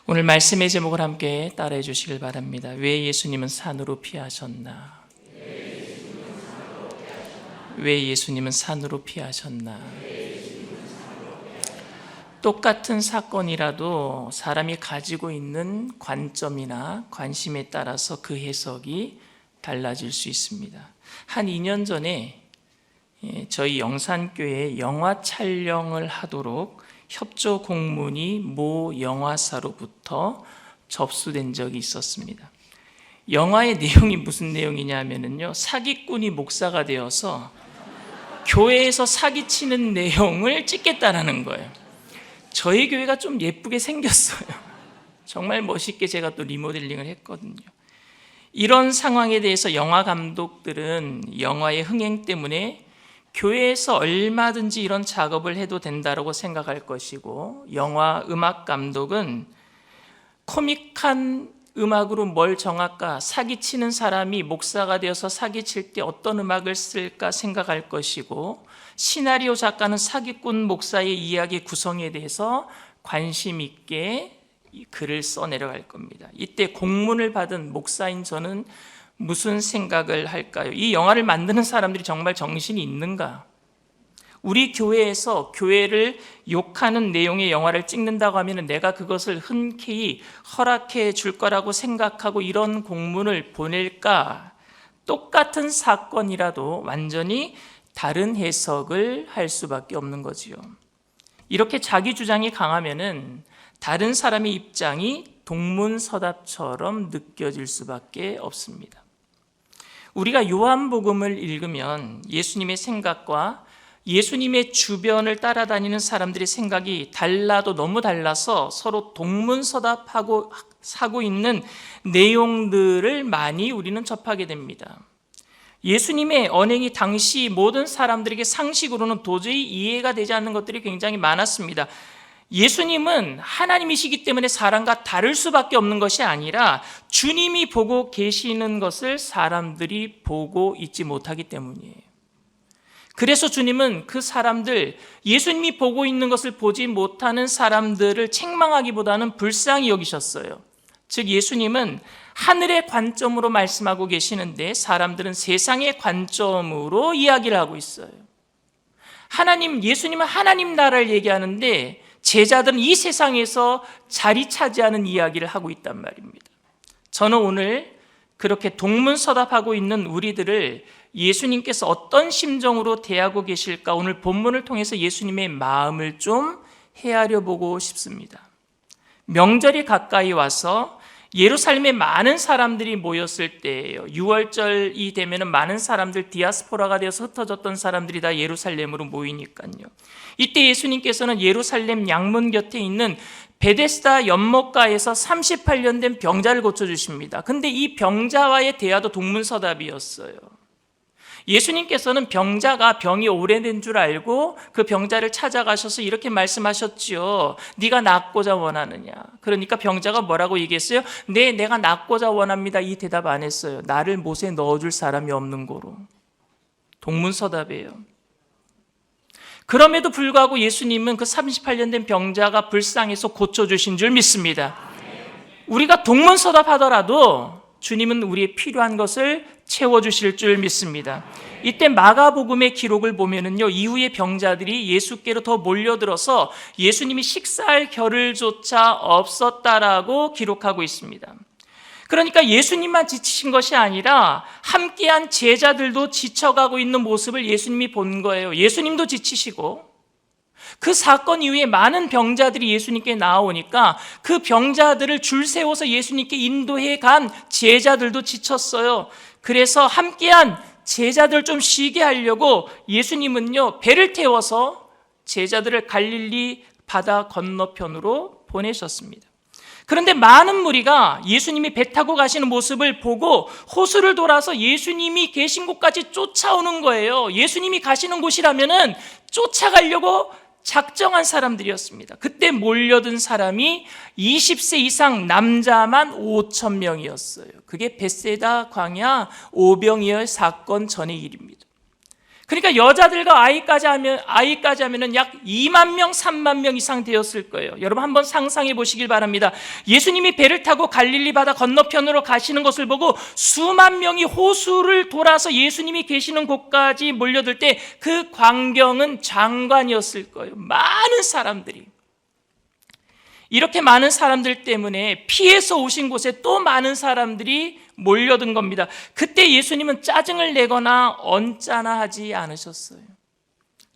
오늘 말씀의 제목을 함께 따라해 주시길 바랍니다. 왜 예수님은 산으로 피하셨나? 왜 예수님은 산으로 피하셨나? 똑같은 사건이라도 사람이 가지고 있는 관점이나 관심에 따라서 그 해석이 달라질 수 있습니다. 한 2년 전에 저희 영산교회에 영화 촬영을 하도록 협조 공문이 모 영화사로부터 접수된 적이 있었습니다. 영화의 내용이 무슨 내용이냐면요, 사기꾼이 목사가 되어서 교회에서 사기치는 내용을 찍겠다라는 거예요. 저희 교회가 좀 예쁘게 생겼어요. 정말 멋있게 제가 또 리모델링을 했거든요. 이런 상황에 대해서 영화 감독들은 영화의 흥행 때문에 교회에서 얼마든지 이런 작업을 해도 된다고 생각할 것이고, 영화 음악 감독은 코믹한 음악으로 뭘 정할까, 사기치는 사람이 목사가 되어서 사기칠 때 어떤 음악을 쓸까 생각할 것이고, 시나리오 작가는 사기꾼 목사의 이야기 구성에 대해서 관심 있게 글을 써내려갈 겁니다. 이때 공문을 받은 목사인 저는 무슨 생각을 할까요? 이 영화를 만드는 사람들이 정말 정신이 있는가? 우리 교회에서 교회를 욕하는 내용의 영화를 찍는다고 하면 내가 그것을 흔쾌히 허락해 줄 거라고 생각하고 이런 공문을 보낼까? 똑같은 사건이라도 완전히 다른 해석을 할 수밖에 없는 거지요. 이렇게 자기 주장이 강하면은 다른 사람의 입장이 동문서답처럼 느껴질 수밖에 없습니다. 우리가 요한복음을 읽으면 예수님의 생각과 예수님의 주변을 따라다니는 사람들의 생각이 달라도 너무 달라서 서로 동문서답하고 사고 있는 내용들을 많이 우리는 접하게 됩니다. 예수님의 언행이 당시 모든 사람들에게 상식으로는 도저히 이해가 되지 않는 것들이 굉장히 많았습니다. 예수님은 하나님이시기 때문에 사람과 다를 수밖에 없는 것이 아니라 주님이 보고 계시는 것을 사람들이 보고 있지 못하기 때문이에요. 그래서 주님은 그 사람들, 예수님이 보고 있는 것을 보지 못하는 사람들을 책망하기보다는 불쌍히 여기셨어요. 즉 예수님은 하늘의 관점으로 말씀하고 계시는데 사람들은 세상의 관점으로 이야기를 하고 있어요. 예수님은 하나님 나라를 얘기하는데 제자들은 이 세상에서 자리 차지하는 이야기를 하고 있단 말입니다. 저는 오늘 그렇게 동문서답하고 있는 우리들을 예수님께서 어떤 심정으로 대하고 계실까, 오늘 본문을 통해서 예수님의 마음을 좀 헤아려 보고 싶습니다. 명절이 가까이 와서 예루살렘에 많은 사람들이 모였을 때예요. 6월절이 되면 많은 사람들, 디아스포라가 되어서 흩어졌던 사람들이 다 예루살렘으로 모이니까요. 이때 예수님께서는 예루살렘 양문 곁에 있는 베데스다 연못가에서 38년 된 병자를 고쳐주십니다. 근데 이 병자와의 대화도 동문서답이었어요. 예수님께서는 병자가 병이 오래된 줄 알고 그 병자를 찾아가셔서 이렇게 말씀하셨지요. 네가 낫고자 원하느냐? 그러니까 병자가 뭐라고 얘기했어요? 네, 내가 낫고자 원합니다. 이 대답 안 했어요. 나를 못에 넣어줄 사람이 없는 거로. 동문서답이에요. 그럼에도 불구하고 예수님은 그 38년 된 병자가 불쌍해서 고쳐주신 줄 믿습니다. 우리가 동문서답하더라도 주님은 우리의 필요한 것을 채워주실 줄 믿습니다. 이때 마가복음의 기록을 보면은요, 이후에 병자들이 예수께로 더 몰려들어서 예수님이 식사할 겨를조차 없었다라고 기록하고 있습니다. 그러니까 예수님만 지치신 것이 아니라 함께한 제자들도 지쳐가고 있는 모습을 예수님이 본 거예요. 예수님도 지치시고, 그 사건 이후에 많은 병자들이 예수님께 나오니까 그 병자들을 줄 세워서 예수님께 인도해 간 제자들도 지쳤어요. 그래서 함께한 제자들 좀 쉬게 하려고 예수님은요, 배를 태워서 제자들을 갈릴리 바다 건너편으로 보내셨습니다. 그런데 많은 무리가 예수님이 배 타고 가시는 모습을 보고 호수를 돌아서 예수님이 계신 곳까지 쫓아오는 거예요. 예수님이 가시는 곳이라면은 쫓아가려고 작정한 사람들이었습니다. 그때 몰려든 사람이 20세 이상 남자만 5,000명이었어요. 그게 벳세다 광야 오병이어 사건 전의 일입니다. 그러니까 여자들과 아이까지 하면은 약 2만 명, 3만 명 이상 되었을 거예요. 여러분 한번 상상해 보시길 바랍니다. 예수님이 배를 타고 갈릴리 바다 건너편으로 가시는 것을 보고 수만 명이 호수를 돌아서 예수님이 계시는 곳까지 몰려들 때 그 광경은 장관이었을 거예요. 많은 사람들이. 이렇게 많은 사람들 때문에 피해서 오신 곳에 또 많은 사람들이 몰려든 겁니다. 그때 예수님은 짜증을 내거나 언짢아 하지 않으셨어요.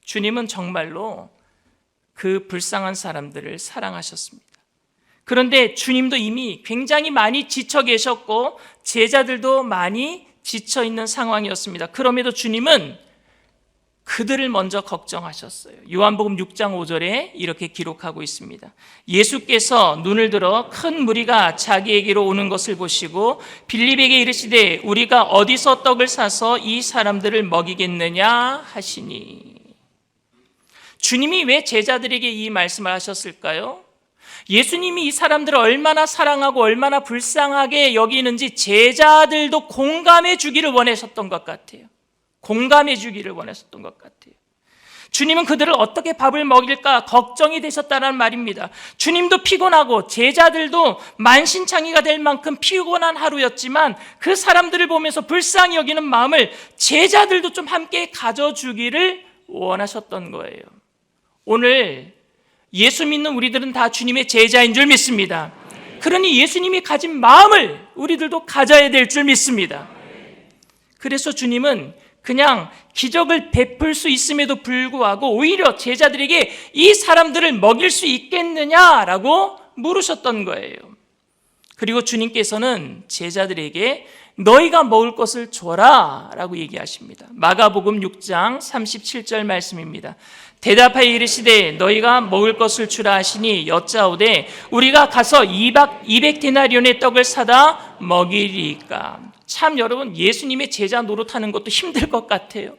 주님은 정말로 그 불쌍한 사람들을 사랑하셨습니다. 그런데 주님도 이미 굉장히 많이 지쳐 계셨고 제자들도 많이 지쳐 있는 상황이었습니다. 그럼에도 주님은 그들을 먼저 걱정하셨어요. 요한복음 6장 5절에 이렇게 기록하고 있습니다. 예수께서 눈을 들어 큰 무리가 자기에게로 오는 것을 보시고 빌립에게 이르시되 우리가 어디서 떡을 사서 이 사람들을 먹이겠느냐 하시니. 주님이 왜 제자들에게 이 말씀을 하셨을까요? 예수님이 이 사람들을 얼마나 사랑하고 얼마나 불쌍하게 여기는지 제자들도 공감해 주기를 원하셨던 것 같아요. 공감해 주기를 원하셨던 것 같아요. 주님은 그들을 어떻게 밥을 먹일까 걱정이 되셨다는 말입니다. 주님도 피곤하고 제자들도 만신창이가 될 만큼 피곤한 하루였지만 그 사람들을 보면서 불쌍히 여기는 마음을 제자들도 좀 함께 가져주기를 원하셨던 거예요. 오늘 예수 믿는 우리들은 다 주님의 제자인 줄 믿습니다. 그러니 예수님이 가진 마음을 우리들도 가져야 될 줄 믿습니다. 그래서 주님은 그냥 기적을 베풀 수 있음에도 불구하고 오히려 제자들에게 이 사람들을 먹일 수 있겠느냐라고 물으셨던 거예요. 그리고 주님께서는 제자들에게 너희가 먹을 것을 줘라 라고 얘기하십니다. 마가복음 6장 37절 말씀입니다. 대답하여 이르시되 너희가 먹을 것을 주라 하시니 여짜오되 우리가 가서 200데나리온의 떡을 사다 먹이리까. 참 여러분 예수님의 제자 노릇하는 것도 힘들 것 같아요.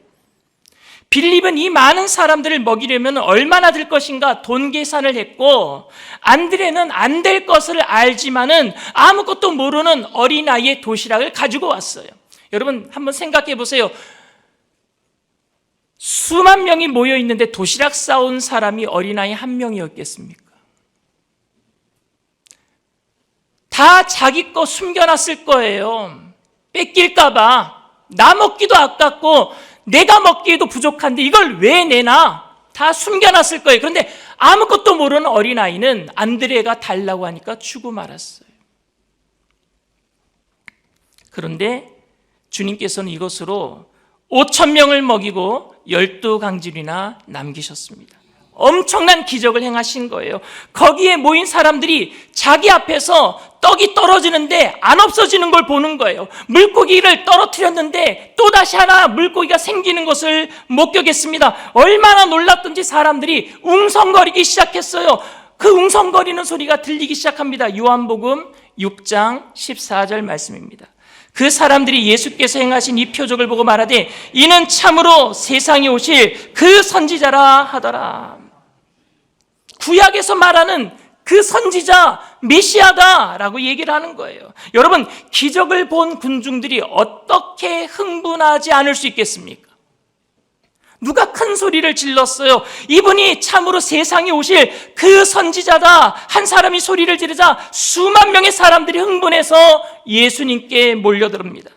빌립은 이 많은 사람들을 먹이려면 얼마나 들 것인가 돈 계산을 했고 안드레는 안 될 것을 알지만은 아무것도 모르는 어린아이의 도시락을 가지고 왔어요. 여러분 한번 생각해 보세요. 수만 명이 모여 있는데 도시락 싸온 사람이 어린아이 한 명이었겠습니까? 다 자기 거 숨겨놨을 거예요. 뺏길까봐. 나 먹기도 아깝고 내가 먹기에도 부족한데 이걸 왜 내나? 다 숨겨놨을 거예요. 그런데 아무것도 모르는 어린아이는 안드레가 달라고 하니까 주고 말았어요. 그런데 주님께서는 이것으로 5,000명을 먹이고 12강질이나 남기셨습니다. 엄청난 기적을 행하신 거예요. 거기에 모인 사람들이 자기 앞에서 떡이 떨어지는데 안 없어지는 걸 보는 거예요. 물고기를 떨어뜨렸는데 또다시 하나 물고기가 생기는 것을 목격했습니다. 얼마나 놀랐던지 사람들이 웅성거리기 시작했어요. 그 웅성거리는 소리가 들리기 시작합니다. 요한복음 6장 14절 말씀입니다. 그 사람들이 예수께서 행하신 이 표적을 보고 말하되 이는 참으로 세상에 오실 그 선지자라 하더라. 구약에서 말하는 그 선지자 메시아다라고 얘기를 하는 거예요. 여러분 기적을 본 군중들이 어떻게 흥분하지 않을 수 있겠습니까? 누가 큰 소리를 질렀어요. 이분이 참으로 세상에 오실 그 선지자다. 한 사람이 소리를 지르자 수만 명의 사람들이 흥분해서 예수님께 몰려듭니다.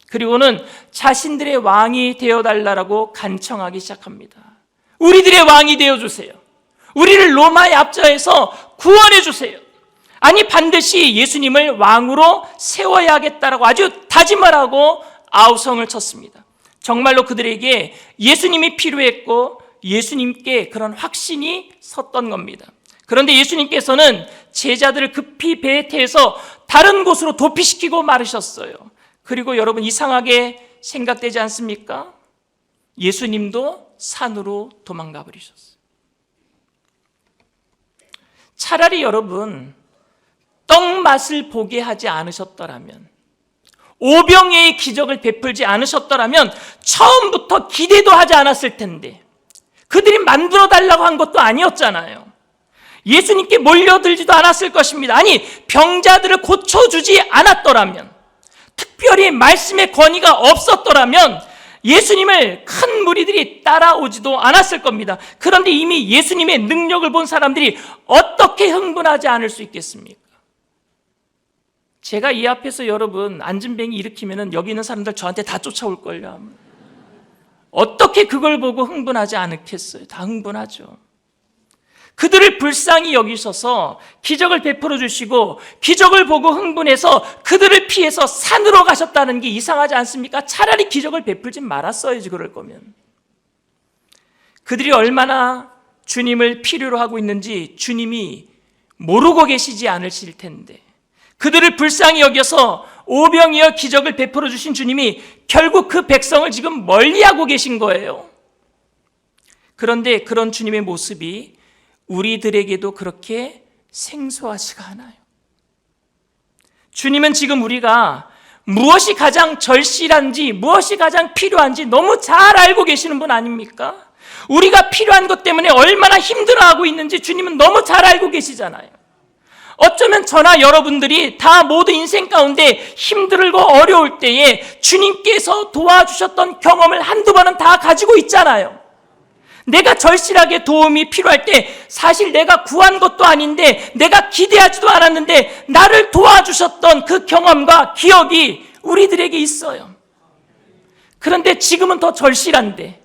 그리고는 자신들의 왕이 되어달라고 간청하기 시작합니다. 우리들의 왕이 되어주세요. 우리를 로마의 압제에서 구원해 주세요. 아니 반드시 예수님을 왕으로 세워야겠다라고 아주 다짐을 하고 아우성을 쳤습니다. 정말로 그들에게 예수님이 필요했고 예수님께 그런 확신이 섰던 겁니다. 그런데 예수님께서는 제자들을 급히 배에 태워서 다른 곳으로 도피시키고 말으셨어요. 그리고 여러분 이상하게 생각되지 않습니까? 예수님도 산으로 도망가 버리셨어요. 차라리 여러분 떡 맛을 보게 하지 않으셨더라면, 오병이의 기적을 베풀지 않으셨더라면 처음부터 기대도 하지 않았을 텐데, 그들이 만들어 달라고 한 것도 아니었잖아요. 예수님께 몰려들지도 않았을 것입니다. 아니 병자들을 고쳐주지 않았더라면, 특별히 말씀의 권위가 없었더라면 예수님을 큰 무리들이 따라오지도 않았을 겁니다. 그런데 이미 예수님의 능력을 본 사람들이 어떻게 흥분하지 않을 수 있겠습니까? 제가 이 앞에서 여러분 안진뱅이 일으키면 여기 있는 사람들 저한테 다 쫓아올걸요. 어떻게 그걸 보고 흥분하지 않겠어요? 다 흥분하죠. 그들을 불쌍히 여기셔서 기적을 베풀어 주시고 기적을 보고 흥분해서 그들을 피해서 산으로 가셨다는 게 이상하지 않습니까? 차라리 기적을 베풀지 말았어야지 그럴 거면. 그들이 얼마나 주님을 필요로 하고 있는지 주님이 모르고 계시지 않으실 텐데 그들을 불쌍히 여겨서 오병이어 기적을 베풀어 주신 주님이 결국 그 백성을 지금 멀리하고 계신 거예요. 그런데 그런 주님의 모습이 우리들에게도 그렇게 생소하지가 않아요. 주님은 지금 우리가 무엇이 가장 절실한지 무엇이 가장 필요한지 너무 잘 알고 계시는 분 아닙니까? 우리가 필요한 것 때문에 얼마나 힘들어하고 있는지 주님은 너무 잘 알고 계시잖아요. 어쩌면 저나 여러분들이 다 모두 인생 가운데 힘들고 어려울 때에 주님께서 도와주셨던 경험을 한두 번은 다 가지고 있잖아요. 내가 절실하게 도움이 필요할 때 사실 내가 구한 것도 아닌데 내가 기대하지도 않았는데 나를 도와주셨던 그 경험과 기억이 우리들에게 있어요. 그런데 지금은 더 절실한데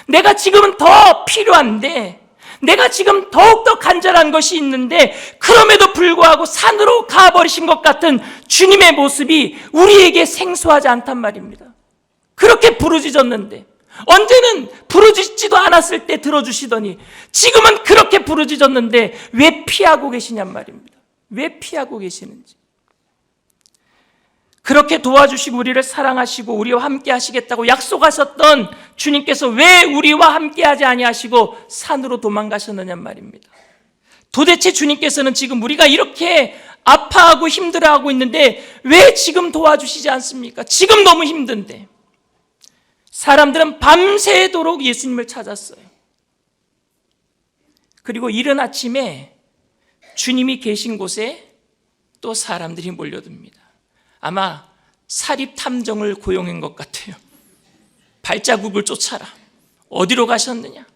내가 지금은 더 필요한데 내가 지금 더욱더 간절한 것이 있는데 그럼에도 불구하고 산으로 가버리신 것 같은 주님의 모습이 우리에게 생소하지 않단 말입니다. 그렇게 부르짖었는데 언제는 부르짖지도 않았을 때 들어주시더니 지금은 그렇게 부르짖었는데 왜 피하고 계시냔 말입니다. 왜 피하고 계시는지. 그렇게 도와주시고 우리를 사랑하시고 우리와 함께 하시겠다고 약속하셨던 주님께서 왜 우리와 함께 하지 아니하시고 산으로 도망가셨느냔 말입니다. 도대체 주님께서는 지금 우리가 이렇게 아파하고 힘들어하고 있는데 왜 지금 도와주시지 않습니까? 지금 너무 힘든데. 사람들은 밤새도록 예수님을 찾았어요. 그리고 이른 아침에 주님이 계신 곳에 또 사람들이 몰려듭니다. 아마 사립 탐정을 고용한 것 같아요. 발자국을 쫓아라. 어디로 가셨느냐?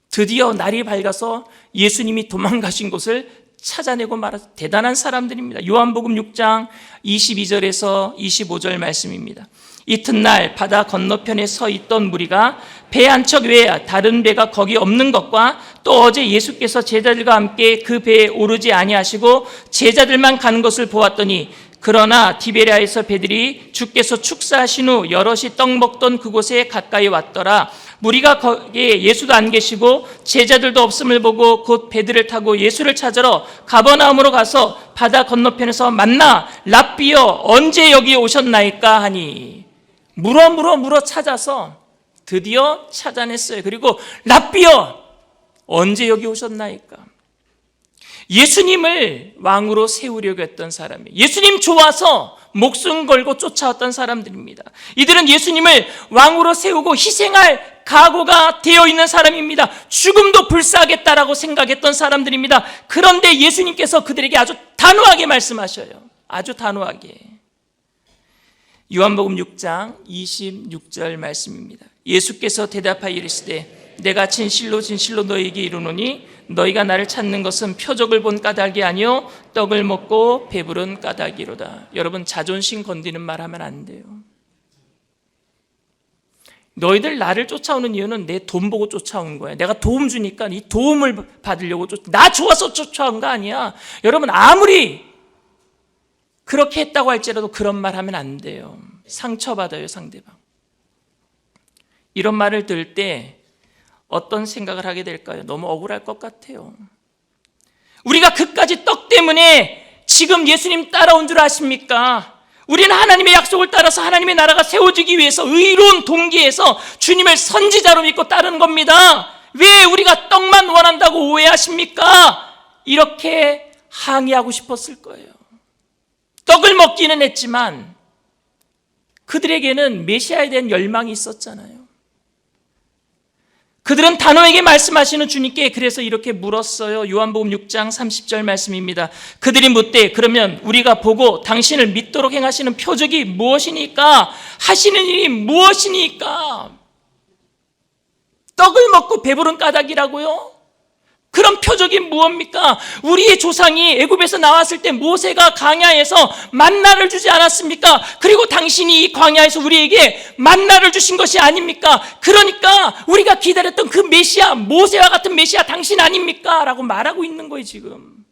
드디어 날이 밝아서 예수님이 도망가신 곳을 찾아내고 말아서 대단한 사람들입니다. 요한복음 6장 22절에서 25절 말씀입니다. 이튿날 바다 건너편에 서 있던 무리가 배 한 척 외에 다른 배가 거기 없는 것과 또 어제 예수께서 제자들과 함께 그 배에 오르지 아니하시고 제자들만 가는 것을 보았더니 그러나 디베랴에서 배들이 주께서 축사하신 후 여럿이 떡 먹던 그곳에 가까이 왔더라. 무리가 거기에 예수도 안 계시고 제자들도 없음을 보고 곧 배들을 타고 예수를 찾으러 가버나움으로 가서 바다 건너편에서 만나 랍비여 언제 여기 오셨나이까 하니 물어 찾아서 드디어 찾아냈어요. 그리고 랍비여 언제 여기 오셨나이까. 예수님을 왕으로 세우려고 했던 사람이에요. 예수님 좋아서 목숨 걸고 쫓아왔던 사람들입니다. 이들은 예수님을 왕으로 세우고 희생할 각오가 되어 있는 사람입니다. 죽음도 불사하겠다라고 생각했던 사람들입니다. 그런데 예수님께서 그들에게 아주 단호하게 말씀하셔요. 아주 단호하게. 요한복음 6장 26절 말씀입니다. 예수께서 대답하여 이르시되 내가 진실로 진실로 너희에게 이르노니 너희가 나를 찾는 것은 표적을 본 까닭이 아니요 떡을 먹고 배부른 까닭이로다. 여러분 자존심 건드리는 말 하면 안 돼요. 너희들 나를 쫓아오는 이유는 내 돈 보고 쫓아온 거야. 내가 도움 주니까 이 도움을 받으려고 나 좋아서 쫓아온 거 아니야. 여러분 아무리 그렇게 했다고 할지라도 그런 말 하면 안 돼요. 상처받아요 상대방. 이런 말을 들을 때 어떤 생각을 하게 될까요? 너무 억울할 것 같아요. 우리가 그까지 떡 때문에 지금 예수님 따라온 줄 아십니까? 우리는 하나님의 약속을 따라서 하나님의 나라가 세워지기 위해서 의로운 동기에서 주님을 선지자로 믿고 따르는 겁니다. 왜 우리가 떡만 원한다고 오해하십니까? 이렇게 항의하고 싶었을 거예요. 떡을 먹기는 했지만 그들에게는 메시아에 대한 열망이 있었잖아요. 그들은 단호하게 말씀하시는 주님께 그래서 이렇게 물었어요. 요한복음 6장 30절 말씀입니다. 그들이 묻되 그러면 우리가 보고 당신을 믿도록 행하시는 표적이 무엇이니까? 하시는 일이 무엇이니까? 떡을 먹고 배부른 까닭이라고요? 그런 표적이 무엇입니까? 우리의 조상이 애굽에서 나왔을 때 모세가 광야에서 만나를 주지 않았습니까? 그리고 당신이 이 광야에서 우리에게 만나를 주신 것이 아닙니까? 그러니까 우리가 기다렸던 그 메시아, 모세와 같은 메시아 당신 아닙니까? 라고 말하고 있는 거예요 지금.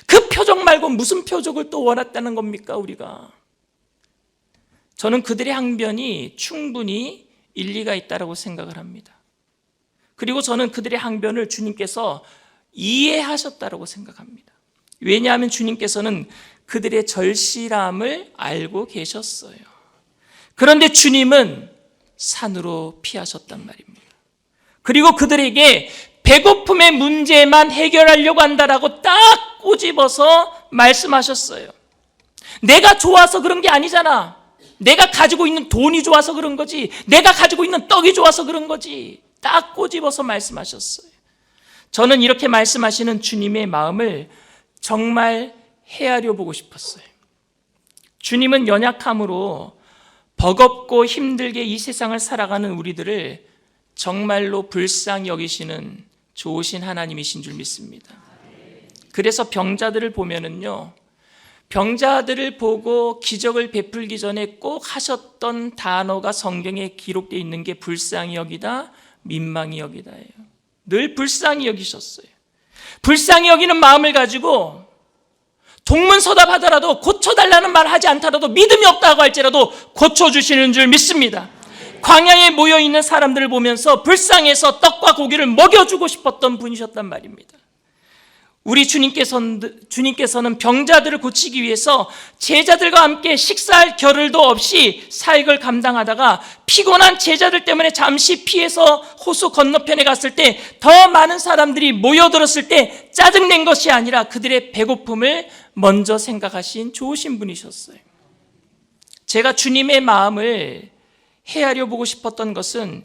그 표적 말고 무슨 표적을 또 원했다는 겁니까 우리가? 저는 그들의 항변이 충분히 일리가 있다고 생각을 합니다. 그리고 저는 그들의 항변을 주님께서 이해하셨다고 생각합니다. 왜냐하면 주님께서는 그들의 절실함을 알고 계셨어요. 그런데 주님은 산으로 피하셨단 말입니다. 그리고 그들에게 배고픔의 문제만 해결하려고 한다라고 딱 꼬집어서 말씀하셨어요. 내가 좋아서 그런 게 아니잖아. 내가 가지고 있는 돈이 좋아서 그런 거지. 내가 가지고 있는 떡이 좋아서 그런 거지. 딱 꼬집어서 말씀하셨어요. 저는 이렇게 말씀하시는 주님의 마음을 정말 헤아려 보고 싶었어요. 주님은 연약함으로 버겁고 힘들게 이 세상을 살아가는 우리들을 정말로 불쌍히 여기시는 좋으신 하나님이신 줄 믿습니다. 그래서 병자들을 보면은요, 병자들을 보고 기적을 베풀기 전에 꼭 하셨던 단어가 성경에 기록되어 있는 게 불쌍히 여기다, 민망히 여기다예요. 늘 불쌍히 여기셨어요. 불쌍히 여기는 마음을 가지고 동문서답하더라도 고쳐달라는 말 하지 않더라도 믿음이 없다고 할지라도 고쳐주시는 줄 믿습니다. 광야에 모여있는 사람들을 보면서 불쌍해서 떡과 고기를 먹여주고 싶었던 분이셨단 말입니다. 우리 주님께서는 병자들을 고치기 위해서 제자들과 함께 식사할 겨를도 없이 사역을 감당하다가 피곤한 제자들 때문에 잠시 피해서 호수 건너편에 갔을 때 더 많은 사람들이 모여들었을 때 짜증낸 것이 아니라 그들의 배고픔을 먼저 생각하신 좋으신 분이셨어요. 제가 주님의 마음을 헤아려 보고 싶었던 것은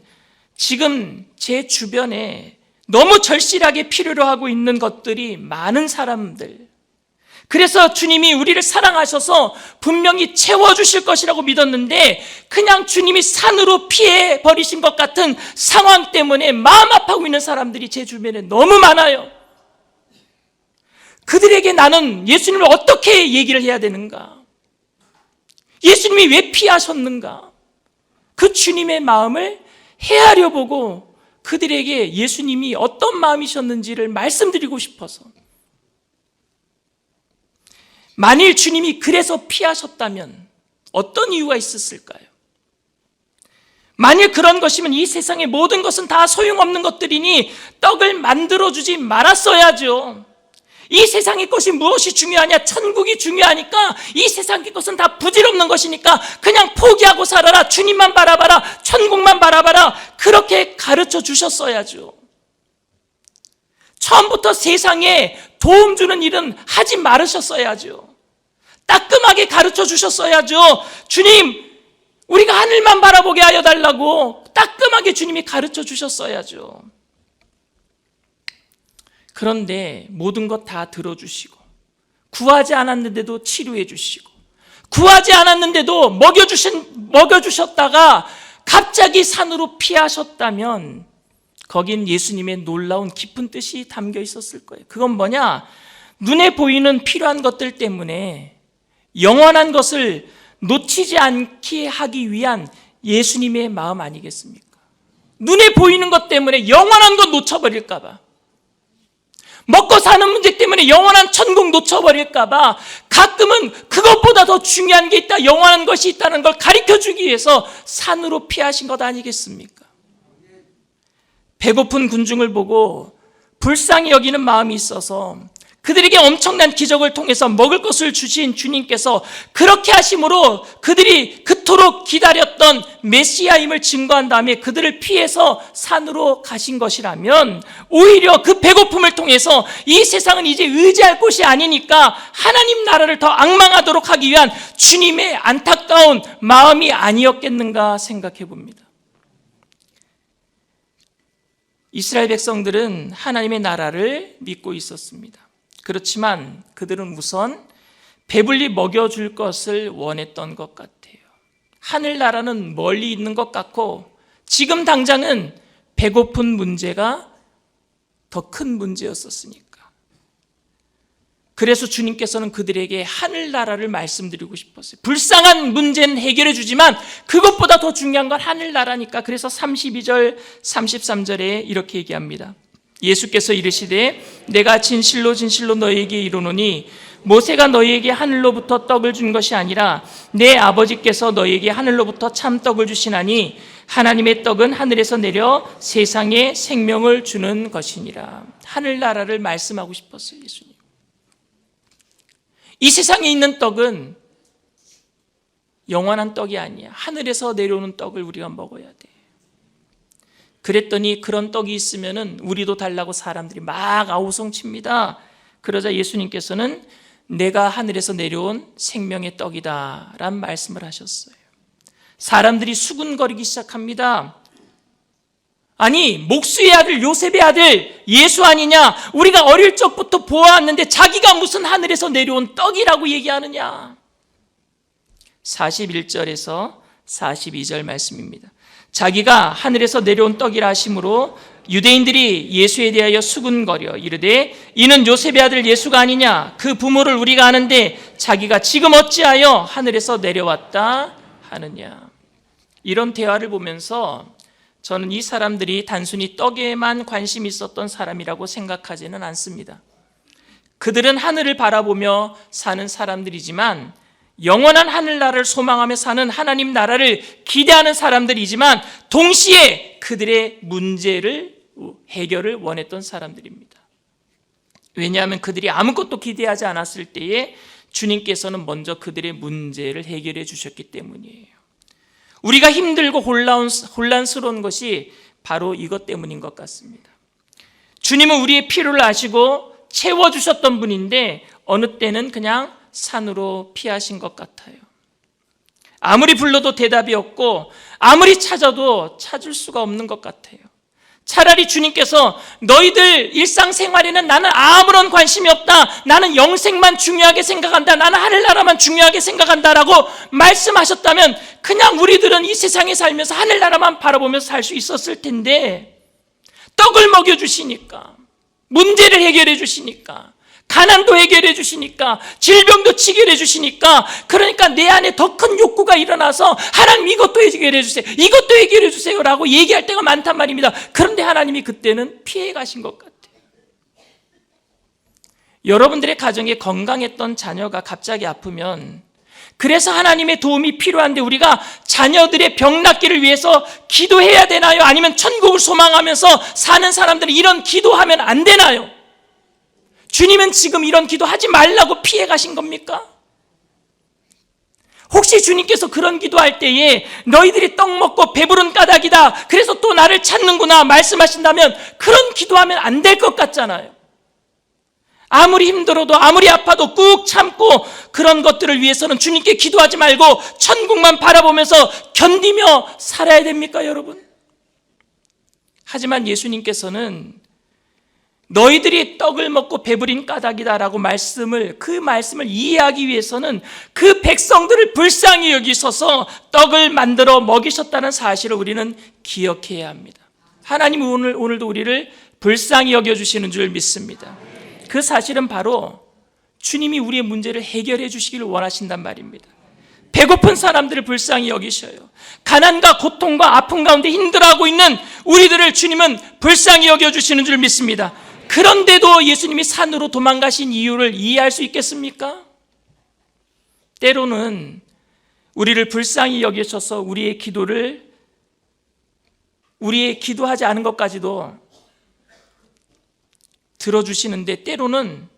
지금 제 주변에 너무 절실하게 필요로 하고 있는 것들이 많은 사람들, 그래서 주님이 우리를 사랑하셔서 분명히 채워주실 것이라고 믿었는데 그냥 주님이 산으로 피해버리신 것 같은 상황 때문에 마음 아파하고 있는 사람들이 제 주변에 너무 많아요. 그들에게 나는 예수님을 어떻게 얘기를 해야 되는가? 예수님이 왜 피하셨는가? 그 주님의 마음을 헤아려 보고 그들에게 예수님이 어떤 마음이셨는지를 말씀드리고 싶어서, 만일 주님이 그래서 피하셨다면 어떤 이유가 있었을까요? 만일 그런 것이면 이 세상의 모든 것은 다 소용없는 것들이니 떡을 만들어주지 말았어야죠. 이 세상의 것이 무엇이 중요하냐? 천국이 중요하니까 이 세상의 것은 다 부질없는 것이니까 그냥 포기하고 살아라. 주님만 바라봐라. 천국만 바라봐라. 그렇게 가르쳐 주셨어야죠. 처음부터 세상에 도움 주는 일은 하지 말으셨어야죠. 따끔하게 가르쳐 주셨어야죠. 주님, 우리가 하늘만 바라보게 하여 달라고 따끔하게 주님이 가르쳐 주셨어야죠. 그런데 모든 것 다 들어주시고, 구하지 않았는데도 치료해 주시고, 구하지 않았는데도 먹여주셨다가 갑자기 산으로 피하셨다면 거긴 예수님의 놀라운 깊은 뜻이 담겨 있었을 거예요. 그건 뭐냐? 눈에 보이는 필요한 것들 때문에 영원한 것을 놓치지 않게 하기 위한 예수님의 마음 아니겠습니까? 눈에 보이는 것 때문에 영원한 것 놓쳐버릴까 봐, 먹고 사는 문제 때문에 영원한 천국 놓쳐버릴까 봐 가끔은 그것보다 더 중요한 게 있다, 영원한 것이 있다는 걸 가르쳐주기 위해서 산으로 피하신 것 아니겠습니까? 배고픈 군중을 보고 불쌍히 여기는 마음이 있어서 그들에게 엄청난 기적을 통해서 먹을 것을 주신 주님께서 그렇게 하심으로 그들이 그토록 기다렸던 메시아임을 증거한 다음에 그들을 피해서 산으로 가신 것이라면 오히려 그 배고픔을 통해서 이 세상은 이제 의지할 곳이 아니니까 하나님 나라를 더 앙망하도록 하기 위한 주님의 안타까운 마음이 아니었겠는가 생각해 봅니다. 이스라엘 백성들은 하나님의 나라를 믿고 있었습니다. 그렇지만 그들은 우선 배불리 먹여줄 것을 원했던 것 같아요. 하늘나라는 멀리 있는 것 같고 지금 당장은 배고픈 문제가 더 큰 문제였었으니까. 그래서 주님께서는 그들에게 하늘나라를 말씀드리고 싶었어요. 불쌍한 문제는 해결해 주지만 그것보다 더 중요한 건 하늘나라니까. 그래서 32절 33절에 이렇게 얘기합니다. 예수께서 이르시되 내가 진실로 진실로 너희에게 이르노니 모세가 너희에게 하늘로부터 떡을 준 것이 아니라 내 아버지께서 너희에게 하늘로부터 참 떡을 주시나니 하나님의 떡은 하늘에서 내려 세상에 생명을 주는 것이니라. 하늘나라를 말씀하고 싶었어요, 예수님. 이 세상에 있는 떡은 영원한 떡이 아니야. 하늘에서 내려오는 떡을 우리가 먹어야 돼. 그랬더니 그런 떡이 있으면은 우리도 달라고 사람들이 막 아우성칩니다. 그러자 예수님께서는 내가 하늘에서 내려온 생명의 떡이다 라는 말씀을 하셨어요. 사람들이 수군거리기 시작합니다. 아니, 목수의 아들 요셉의 아들 예수 아니냐? 우리가 어릴 적부터 보아왔는데 자기가 무슨 하늘에서 내려온 떡이라고 얘기하느냐? 41절에서 42절 말씀입니다. 자기가 하늘에서 내려온 떡이라 하심으로 유대인들이 예수에 대하여 수군거려 이르되 이는 요셉의 아들 예수가 아니냐? 그 부모를 우리가 아는데 자기가 지금 어찌하여 하늘에서 내려왔다 하느냐? 이런 대화를 보면서 저는 이 사람들이 단순히 떡에만 관심이 있었던 사람이라고 생각하지는 않습니다. 그들은 하늘을 바라보며 사는 사람들이지만 영원한 하늘나라를 소망하며 사는 하나님 나라를 기대하는 사람들이지만 동시에 그들의 문제를 해결을 원했던 사람들입니다. 왜냐하면 그들이 아무것도 기대하지 않았을 때에 주님께서는 먼저 그들의 문제를 해결해 주셨기 때문이에요. 우리가 힘들고 혼란스러운 것이 바로 이것 때문인 것 같습니다. 주님은 우리의 필요를 아시고 채워주셨던 분인데 어느 때는 그냥 산으로 피하신 것 같아요. 아무리 불러도 대답이 없고 아무리 찾아도 찾을 수가 없는 것 같아요. 차라리 주님께서 너희들 일상생활에는 나는 아무런 관심이 없다. 나는 영생만 중요하게 생각한다. 나는 하늘나라만 중요하게 생각한다라고 말씀하셨다면 그냥 우리들은 이 세상에 살면서 하늘나라만 바라보면서 살 수 있었을 텐데 떡을 먹여주시니까 문제를 해결해 주시니까 가난도 해결해 주시니까 질병도 치료해 주시니까 그러니까 내 안에 더 큰 욕구가 일어나서 하나님 이것도 해결해 주세요. 이것도 해결해 주세요 라고 얘기할 때가 많단 말입니다. 그런데 하나님이 그때는 피해 가신 것 같아요. 여러분들의 가정에 건강했던 자녀가 갑자기 아프면 그래서 하나님의 도움이 필요한데 우리가 자녀들의 병 낫기를 위해서 기도해야 되나요? 아니면 천국을 소망하면서 사는 사람들은 이런 기도하면 안 되나요? 주님은 지금 이런 기도하지 말라고 피해 가신 겁니까? 혹시 주님께서 그런 기도할 때에 너희들이 떡 먹고 배부른 까닭이다 그래서 또 나를 찾는구나 말씀하신다면 그런 기도하면 안 될 것 같잖아요. 아무리 힘들어도 아무리 아파도 꾹 참고 그런 것들을 위해서는 주님께 기도하지 말고 천국만 바라보면서 견디며 살아야 됩니까 여러분? 하지만 예수님께서는 너희들이 떡을 먹고 배부린 까닭이다라고 그 말씀을 이해하기 위해서는 그 백성들을 불쌍히 여기셔서 떡을 만들어 먹이셨다는 사실을 우리는 기억해야 합니다. 하나님은 오늘도 우리를 불쌍히 여겨주시는 줄 믿습니다. 그 사실은 바로 주님이 우리의 문제를 해결해 주시기를 원하신단 말입니다. 배고픈 사람들을 불쌍히 여기셔요. 가난과 고통과 아픔 가운데 힘들어하고 있는 우리들을 주님은 불쌍히 여겨주시는 줄 믿습니다. 그런데도 예수님이 산으로 도망가신 이유를 이해할 수 있겠습니까? 때로는 우리를 불쌍히 여기셔서 우리의 기도하지 않은 것까지도 들어주시는데 때로는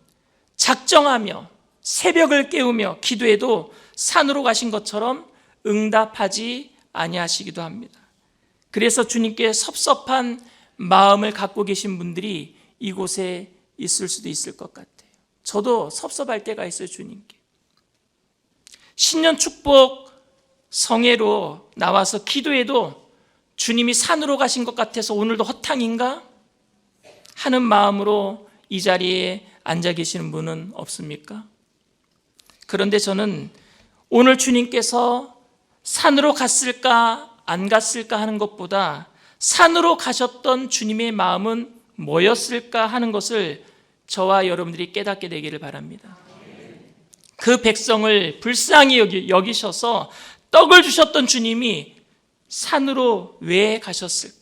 작정하며 새벽을 깨우며 기도해도 산으로 가신 것처럼 응답하지 아니하시기도 합니다. 그래서 주님께 섭섭한 마음을 갖고 계신 분들이 이곳에 있을 수도 있을 것 같아요. 저도 섭섭할 때가 있어요, 주님께. 신년 축복 성회로 나와서 기도해도 주님이 산으로 가신 것 같아서 오늘도 허탕인가? 하는 마음으로 이 자리에 앉아 계시는 분은 없습니까? 그런데 저는 오늘 주님께서 산으로 갔을까 안 갔을까 하는 것보다 산으로 가셨던 주님의 마음은 뭐였을까 하는 것을 저와 여러분들이 깨닫게 되기를 바랍니다. 그 백성을 불쌍히 여기셔서 떡을 주셨던 주님이 산으로 왜 가셨을까?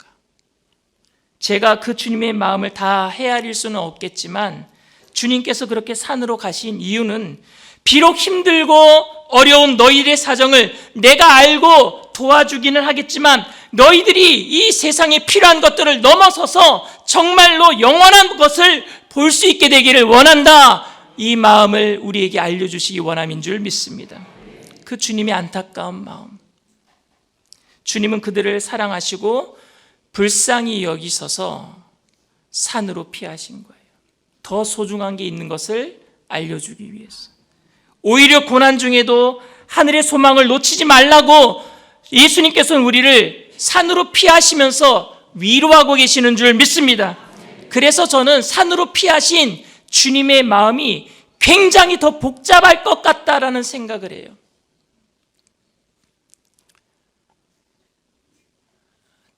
제가 그 주님의 마음을 다 헤아릴 수는 없겠지만 주님께서 그렇게 산으로 가신 이유는 비록 힘들고 어려운 너희들의 사정을 내가 알고 도와주기는 하겠지만 너희들이 이 세상에 필요한 것들을 넘어서서 정말로 영원한 것을 볼 수 있게 되기를 원한다. 이 마음을 우리에게 알려주시기 원함인 줄 믿습니다. 그 주님의 안타까운 마음. 주님은 그들을 사랑하시고 불쌍히 여기셔서 산으로 피하신 거예요. 더 소중한 게 있는 것을 알려주기 위해서. 오히려 고난 중에도 하늘의 소망을 놓치지 말라고 예수님께서는 우리를 산으로 피하시면서 위로하고 계시는 줄 믿습니다. 그래서 저는 산으로 피하신 주님의 마음이 굉장히 더 복잡할 것 같다라는 생각을 해요.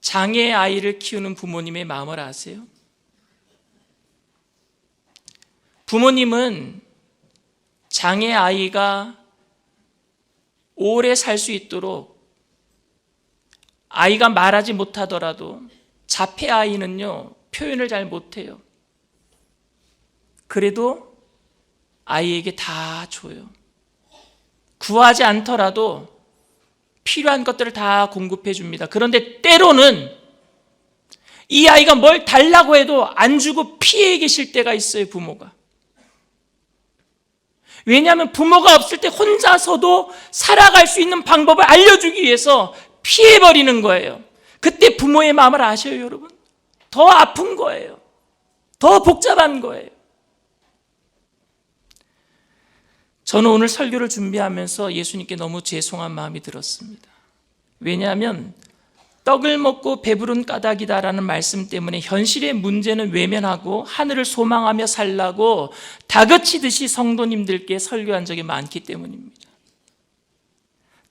장애 아이를 키우는 부모님의 마음을 아세요? 부모님은 장애 아이가 오래 살 수 있도록 아이가 말하지 못하더라도 자폐 아이는요 표현을 잘 못해요. 그래도 아이에게 다 줘요. 구하지 않더라도 필요한 것들을 다 공급해 줍니다. 그런데 때로는 이 아이가 뭘 달라고 해도 안 주고 피해 계실 때가 있어요, 부모가. 왜냐하면 부모가 없을 때 혼자서도 살아갈 수 있는 방법을 알려주기 위해서 피해버리는 거예요. 그때 부모의 마음을 아셔요, 여러분? 더 아픈 거예요. 더 복잡한 거예요. 저는 오늘 설교를 준비하면서 예수님께 너무 죄송한 마음이 들었습니다. 왜냐하면 떡을 먹고 배부른 까닭이다라는 말씀 때문에 현실의 문제는 외면하고 하늘을 소망하며 살라고 다그치듯이 성도님들께 설교한 적이 많기 때문입니다.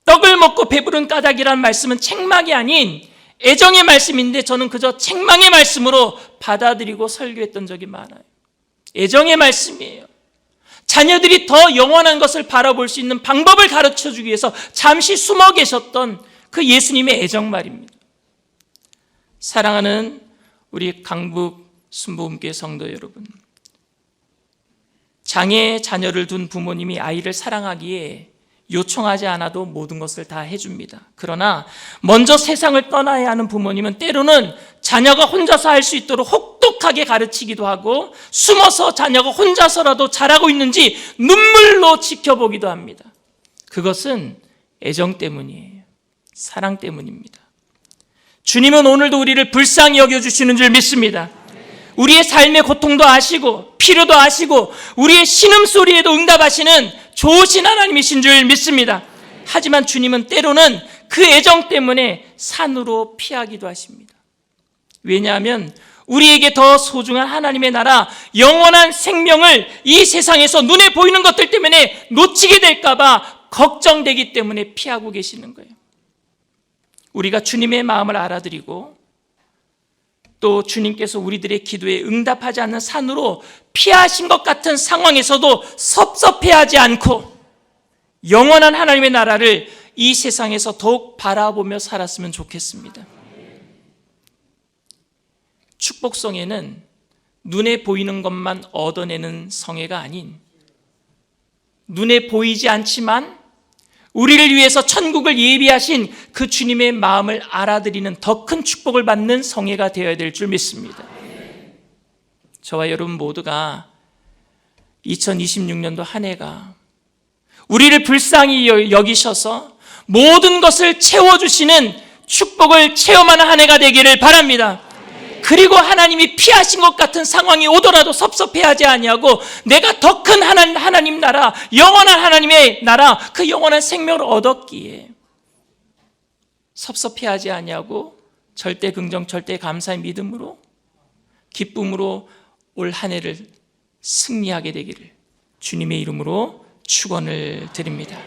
떡을 먹고 배부른 까닭이라는 말씀은 책망이 아닌 애정의 말씀인데 저는 그저 책망의 말씀으로 받아들이고 설교했던 적이 많아요. 애정의 말씀이에요. 자녀들이 더 영원한 것을 바라볼 수 있는 방법을 가르쳐주기 위해서 잠시 숨어 계셨던 그 예수님의 애정 말입니다. 사랑하는 우리 강북 순복음교회 성도 여러분, 장애 자녀를 둔 부모님이 아이를 사랑하기에 요청하지 않아도 모든 것을 다 해줍니다. 그러나 먼저 세상을 떠나야 하는 부모님은 때로는 자녀가 혼자서 할 수 있도록 혹독하게 가르치기도 하고 숨어서 자녀가 혼자서라도 잘하고 있는지 눈물로 지켜보기도 합니다. 그것은 애정 때문이에요. 사랑 때문입니다. 주님은 오늘도 우리를 불쌍히 여겨주시는 줄 믿습니다. 우리의 삶의 고통도 아시고 필요도 아시고 우리의 신음소리에도 응답하시는 좋으신 하나님이신 줄 믿습니다. 하지만 주님은 때로는 그 애정 때문에 산으로 피하기도 하십니다. 왜냐하면 우리에게 더 소중한 하나님의 나라, 영원한 생명을 이 세상에서 눈에 보이는 것들 때문에 놓치게 될까 봐 걱정되기 때문에 피하고 계시는 거예요. 우리가 주님의 마음을 알아들이고 또 주님께서 우리들의 기도에 응답하지 않는 산으로 피하신 것 같은 상황에서도 섭섭해하지 않고 영원한 하나님의 나라를 이 세상에서 더욱 바라보며 살았으면 좋겠습니다. 축복성회는 눈에 보이는 것만 얻어내는 성회가 아닌 눈에 보이지 않지만 우리를 위해서 천국을 예비하신 그 주님의 마음을 알아들이는 더 큰 축복을 받는 성회가 되어야 될 줄 믿습니다. 저와 여러분 모두가 2026년도 한 해가 우리를 불쌍히 여기셔서 모든 것을 채워주시는 축복을 체험하는 한 해가 되기를 바랍니다. 그리고 하나님이 피하신 것 같은 상황이 오더라도 섭섭해하지 아니하고 내가 더 큰 하나님 나라, 영원한 하나님의 나라, 그 영원한 생명을 얻었기에 섭섭해하지 아니하고 절대 긍정, 절대 감사의 믿음으로 기쁨으로 올 한 해를 승리하게 되기를 주님의 이름으로 축원을 드립니다.